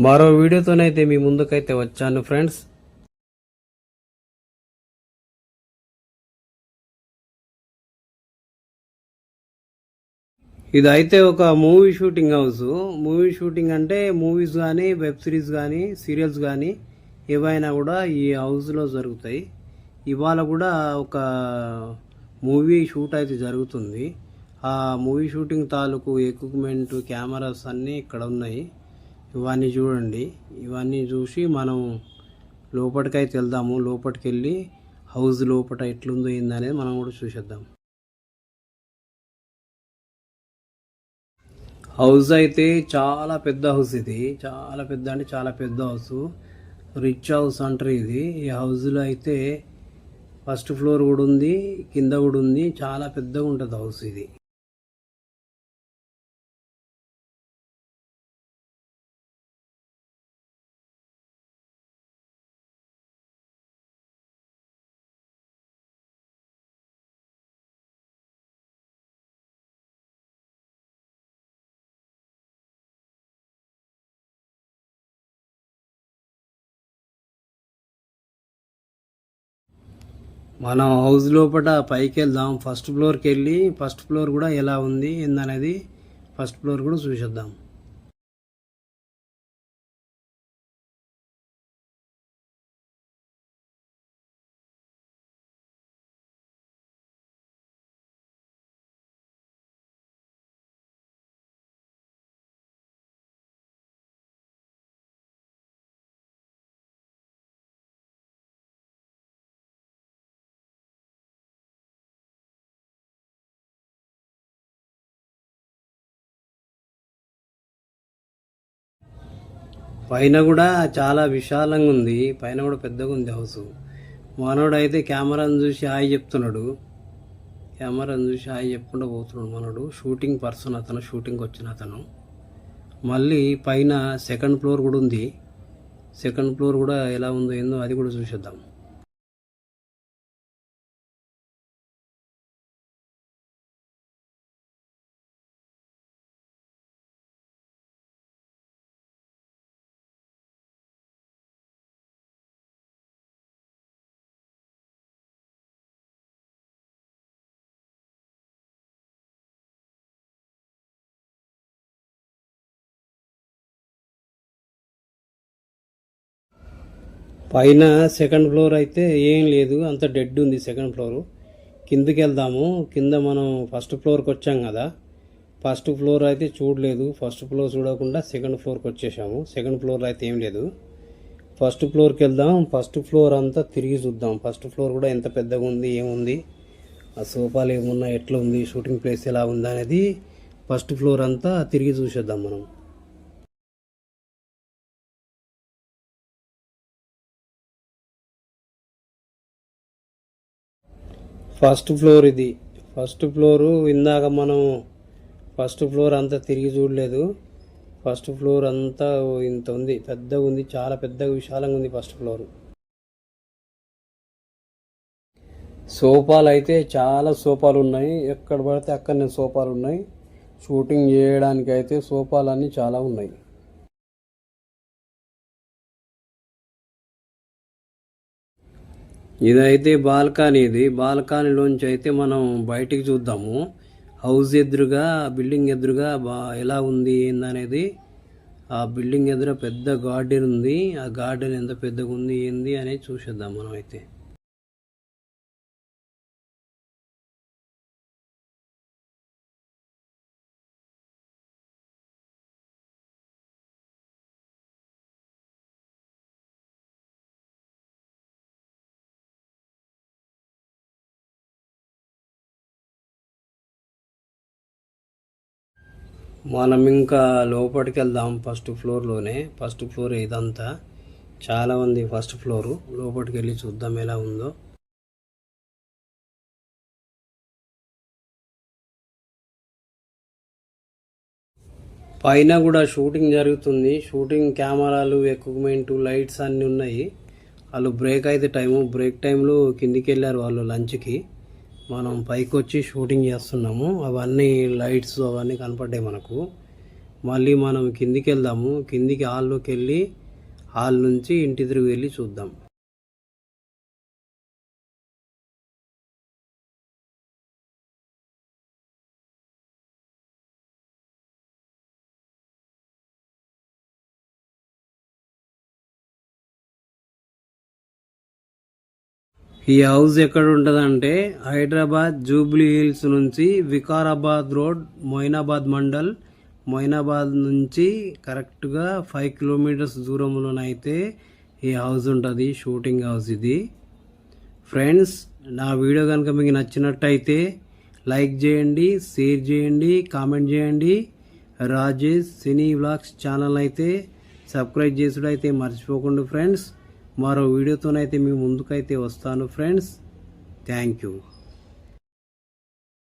మరో వీడియోతోనైతే మీ ముందుకైతే వచ్చాను ఫ్రెండ్స్. ఇదైతే ఒక movie shooting house. Movie shooting అంటే మూవీస్ కానీ, వెబ్ సిరీస్ కానీ, సీరియల్స్ కానీ ఏవైనా కూడా ఈ హౌస్లో జరుగుతాయి. ఇవాళ కూడా ఒక మూవీ షూట్ అయితే జరుగుతుంది. ఆ మూవీ షూటింగ్ తాలూకు ఎక్విప్మెంట్, కెమెరాస్ అన్నీ ఇక్కడ ఉన్నాయి. ఇవన్నీ చూడండి. ఇవన్నీ చూసి మనం లోపలికైతే వెళ్దాము. లోపలికి వెళ్ళి హౌస్ లోపల ఎట్లుందో ఏందనేది మనం కూడా చూసేద్దాం. హౌస్ అయితే చాలా పెద్ద హౌస్. ఇది చాలా పెద్ద అంటే చాలా పెద్ద హౌస్. రిచ్ హౌస్ అంటారు ఇది. ఈ హౌస్లో అయితే ఫస్ట్ ఫ్లోర్ కూడా ఉంది, కింద కూడా ఉంది. చాలా పెద్దగా ఉంటుంది హౌస్ ఇది. మనం హౌస్ లోపల పైకి వెళ్దాం. ఫస్ట్ ఫ్లోర్కి వెళ్ళి ఫస్ట్ ఫ్లోర్ కూడా ఎలా ఉంది ఏందనేది ఫస్ట్ ఫ్లోర్ కూడా చూసేద్దాం. పైన కూడా చాలా విశాలంగా ఉంది. పైన కూడా పెద్దగా ఉంది హౌస్. మనోడు అయితే కెమెరాను చూసి హాయ్ చెప్తున్నాడు. కెమెరాను చూసి హాయ్ చెప్పుకుంటూ పోతున్నాడు మనోడు. షూటింగ్ పర్సన్ అతను, షూటింగ్కి వచ్చిన అతను. మళ్ళీ పైన సెకండ్ ఫ్లోర్ కూడా ఉంది. సెకండ్ ఫ్లోర్ కూడా ఎలా ఉందో ఏందో అది కూడా చూసేద్దాం. పైన సెకండ్ ఫ్లోర్ అయితే ఏం లేదు, అంత డెడ్ ఉంది సెకండ్ ఫ్లోరు. కిందకి వెళ్దాము. కింద మనం ఫస్ట్ ఫ్లోర్కి వచ్చాం కదా, ఫస్ట్ ఫ్లోర్ అయితే చూడలేదు. ఫస్ట్ ఫ్లోర్ చూడకుండా సెకండ్ ఫ్లోర్కి వచ్చేసాము. సెకండ్ ఫ్లోర్ అయితే ఏం లేదు. ఫస్ట్ ఫ్లోర్కి వెళ్దాం. ఫస్ట్ ఫ్లోర్ అంతా తిరిగి చూద్దాం. ఫస్ట్ ఫ్లోర్ కూడా ఎంత పెద్దగా ఉంది, ఏముంది, ఆ సోఫాలు ఏమున్నా, ఎట్లా ఉంది, షూటింగ్ ప్లేస్ ఎలా ఉంది అనేది ఫస్ట్ ఫ్లోర్ అంతా తిరిగి చూసేద్దాం మనం. ఫస్ట్ ఫ్లోర్ ఇది. ఫస్ట్ ఫ్లోరు ఇందాక మనం ఫస్ట్ ఫ్లోర్ అంతా తిరిగి చూడలేదు. ఫస్ట్ ఫ్లోర్ అంతా ఇంత ఉంది, పెద్దగా ఉంది, చాలా పెద్దగా విశాలంగా ఉంది ఫస్ట్ ఫ్లోర్. సోఫాలు అయితే చాలా సోఫాలు ఉన్నాయి. ఎక్కడ పడితే అక్కడనే సోఫాలు ఉన్నాయి. షూటింగ్ చేయడానికి అయితే సోఫాలు అన్నీ చాలా ఉన్నాయి. ఇదైతే బాల్కనీ. ఇది బాల్కనీలోంచి అయితే మనం బయటికి చూద్దాము. హౌస్ ఎదురుగా, బిల్డింగ్ ఎదురుగా ఎలా ఉంది ఏందనేది. ఆ బిల్డింగ్ ఎదురు పెద్ద గార్డెన్ ఉంది. ఆ గార్డెన్ ఎంత పెద్దగా ఉంది ఏంది అనేది చూసేద్దాం మనం అయితే. మనం ఇంకా లోపలికి వెళ్దాం. ఫస్ట్ ఫ్లోర్లోనే, ఫస్ట్ ఫ్లోర్ ఇదంతా చాలా ఉంది. ఫస్ట్ ఫ్లోరు లోపలికి వెళ్ళి చూద్దాం ఎలా ఉందో. పైన కూడా షూటింగ్ జరుగుతుంది. షూటింగ్ కెమెరాలు, ఎక్విప్మెంట్, లైట్స్ అన్నీ ఉన్నాయి. వాళ్ళు బ్రేక్ అయితే బ్రేక్ టైంలో కిందికి వెళ్ళారు వాళ్ళు లంచ్కి. మనం పైకి వచ్చి షూటింగ్ చేస్తున్నాము. అవన్నీ లైట్స్ అవన్నీ కనపడ్డాయి మనకు. మళ్ళీ మనం కిందికి వెళ్దాము. కిందికి హాల్లోకి వెళ్ళి హాల్ నుంచి ఇంటి తిరిగి వెళ్ళి చూద్దాం. ఈ హౌస్ ఎక్కడ ఉంటుందంటే హైదరాబాద్ జూబ్లీ హిల్స్ నుంచి వికారాబాద్ రోడ్, మొయినాబాద్ మండల్, మొయినాబాద్ నుంచి కరెక్ట్గా 5 కిలోమీటర్స్ దూరంలోనైతే ఈ హౌస్ ఉంటుంది. షూటింగ్ హౌస్ ఇది. ఫ్రెండ్స్, నా వీడియో కనుక మీకు నచ్చినట్టయితే లైక్ చేయండి, షేర్ చేయండి, కామెంట్ చేయండి. రాజేష్ సినీ వ్లాగ్స్ ఛానల్ అయితే సబ్స్క్రైబ్ చేసుడైతే మర్చిపోకండి ఫ్రెండ్స్. మరో వీడియోతోనైతే మీ ముందుకైతే వస్తాను ఫ్రెండ్స్. Thank you.